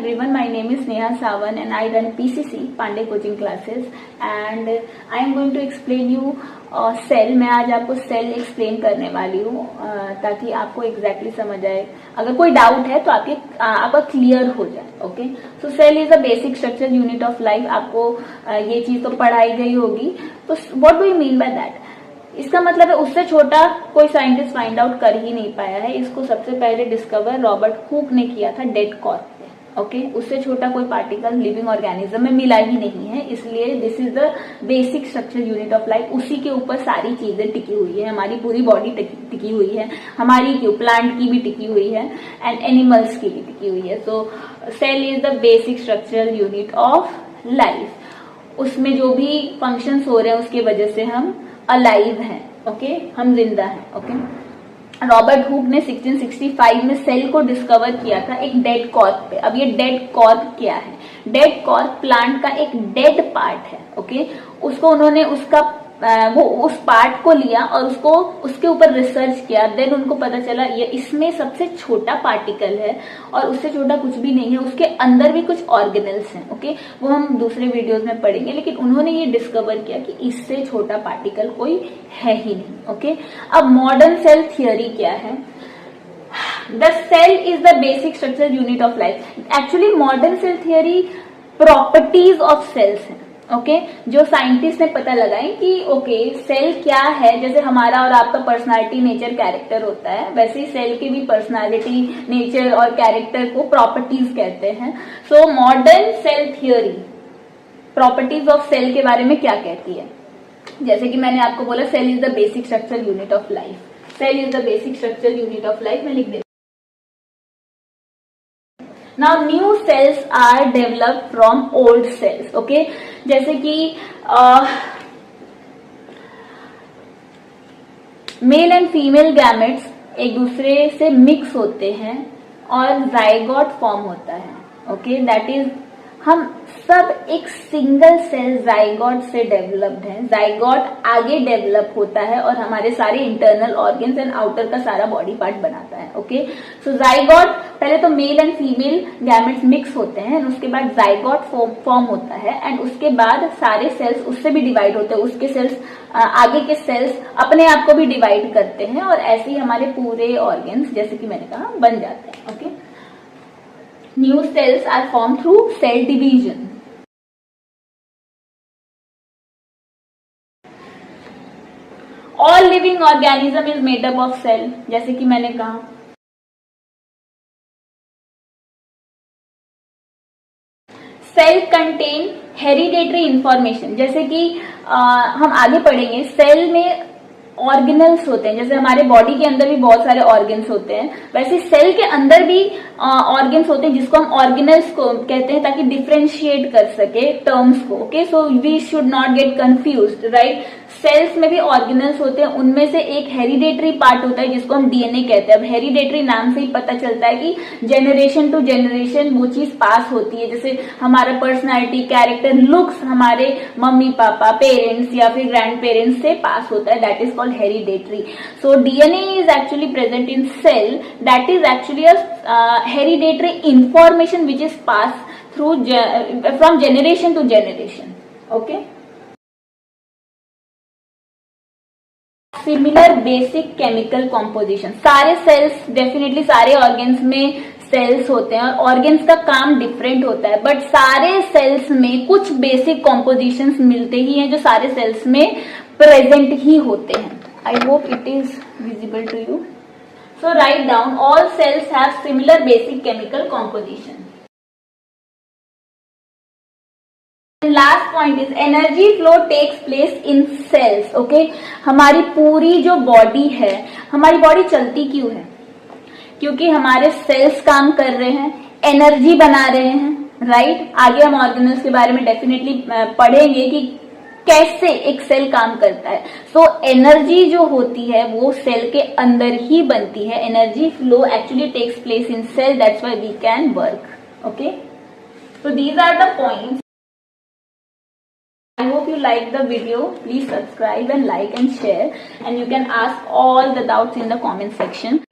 everyone, my name is Neha Sawan and I run PCC Pandey Coaching Classes and I am going to explain you cell. मैं आज आपको cell explain करने वाली हूँ ताकि आपको एग्जैक्टली समझ आए. अगर कोई डाउट है तो आपका क्लियर हो जाए. Okay, so cell is a basic structure unit of life. आपको ये चीज तो पढ़ाई गई होगी. तो what do you mean by that? इसका मतलब है उससे छोटा कोई साइंटिस्ट फाइंड आउट कर ही नहीं पाया है. इसको सबसे पहले डिस्कवर रॉबर्ट हुक ने किया था डेड कॉर्प पे. ओके, उससे छोटा कोई पार्टिकल लिविंग ऑर्गेनिज्म में मिला ही नहीं है. इसलिए this is the basic structure unit of life. उसी के ऊपर सारी चीजें टिकी हुई है. हमारी पूरी बॉडी टिकी हुई है. हमारी क्यों, प्लांट की भी टिकी हुई है एंड एनिमल्स की भी टिकी हुई है. So cell is the basic structure unit of life. उसमें जो भी फंक्शंस हो रहे हैं उसके वजह से हम अलाइव हैं. ओके, हम जिंदा हैं. ओके, रॉबर्ट हुक ने 1665 में सेल को डिस्कवर किया था एक डेड कॉर्प पे. अब ये डेड कॉर्प क्या है? डेड कॉर्प प्लांट का एक डेड पार्ट है. ओके, उसको उन्होंने वो उस पार्ट को लिया और उसके ऊपर रिसर्च किया. देन उनको पता चला ये इसमें सबसे छोटा पार्टिकल है और उससे छोटा कुछ भी नहीं है. उसके अंदर भी कुछ ऑर्गेनल्स हैं. ओके, वो हम दूसरे वीडियोस में पढ़ेंगे. लेकिन उन्होंने ये डिस्कवर किया कि इससे छोटा पार्टिकल कोई है ही नहीं. ओके, अब मॉडर्न सेल थियोरी क्या है? The cell is the basic structure unit of life. Actually modern cell theory properties of cells है. ओके, जो साइंटिस्ट ने पता लगाए कि ओके सेल क्या है. जैसे हमारा और आपका पर्सनालिटी, नेचर, कैरेक्टर होता है, वैसे ही सेल के भी पर्सनालिटी, नेचर और कैरेक्टर को प्रॉपर्टीज कहते हैं. So modern cell theory properties of cell के बारे में क्या कहती है? जैसे कि मैंने आपको बोला cell is the basic structure unit of life. Cell is the basic structure unit of life. मैं लिख देती. Now new cells are developed from old cells. Okay, जैसे कि मेल एंड फीमेल गैमेट्स एक दूसरे से मिक्स होते हैं और जाइगोट फॉर्म होता है. ओके, दैट इज हम सब एक सिंगल सेल जाइगोट से डेवलप्ड है. जाइगोट आगे डेवलप होता है और हमारे सारे इंटरनल ऑर्गन्स एंड आउटर का सारा बॉडी पार्ट बनाता है. ओके, सो जाइगोट पहले तो male and female gametes mix होते हैं, उसके बाद जाइगोट फॉर्म होता है एंड उसके बाद सारे सेल्स उससे भी डिवाइड होते हैं. उसके सेल्स आगे के सेल्स अपने आप को भी डिवाइड करते हैं और ऐसे ही हमारे पूरे ऑर्गन्स जैसे कि मैंने कहा बन जाते हैं. Okay, new cells are formed through cell division. All living organism is made up of cell. जैसे कि मैंने कहा सेल कंटेन हेरिडेटरी इंफॉर्मेशन. जैसे कि हम आगे पढ़ेंगे सेल में ऑर्गेनल्स होते हैं. जैसे हमारे बॉडी के अंदर भी बहुत सारे ऑर्गन्स होते हैं, वैसे सेल के अंदर भी ऑर्गन्स होते हैं जिसको हम ऑर्गेनल्स को कहते हैं ताकि डिफरेंशिएट कर सके टर्म्स को. Okay, so we should not get confused, right. Cells में भी ऑर्गेनल्स होते हैं. उनमें से एक हेरिडेटरी पार्ट होता है जिसको हम डीएनए कहते हैं. अब हेरिडेटरी नाम से ही पता चलता है कि जनरेशन टू जनरेशन वो चीज पास होती है. जैसे हमारा पर्सनालिटी, कैरेक्टर, लुक्स हमारे मम्मी पापा, पेरेंट्स या फिर ग्रैंड पेरेंट्स से पास होता है. That is called hereditary. So DNA is actually present in cell. That is actually a hereditary information which is pass through from generation to generation. Okay, similar basic chemical composition. सारे cells, definitely सारे organs में cells होते हैं और organs का काम different होता है, बट सारे सेल्स में कुछ बेसिक कॉम्पोजिशंस मिलते ही हैं जो सारे सेल्स में प्रेजेंट ही होते हैं. I hope it is visible to you. So write down all cells have similar basic chemical composition. Last point is energy flow takes place in cells. Okay, हमारी पूरी जो बॉडी है, हमारी बॉडी चलती क्यों है? क्योंकि हमारे सेल्स काम कर रहे हैं, एनर्जी बना रहे हैं, राइट. आगे हम ऑर्गेनल्स के बारे में डेफिनेटली पढ़ेंगे कि कैसे एक सेल काम करता है. सो एनर्जी जो होती है वो सेल के अंदर ही बनती है. Energy flow actually takes place in cell. That's why we can work. Okay, so these are the points. I hope you like the video. Please subscribe and like and share, and you can ask all the doubts in the comment section.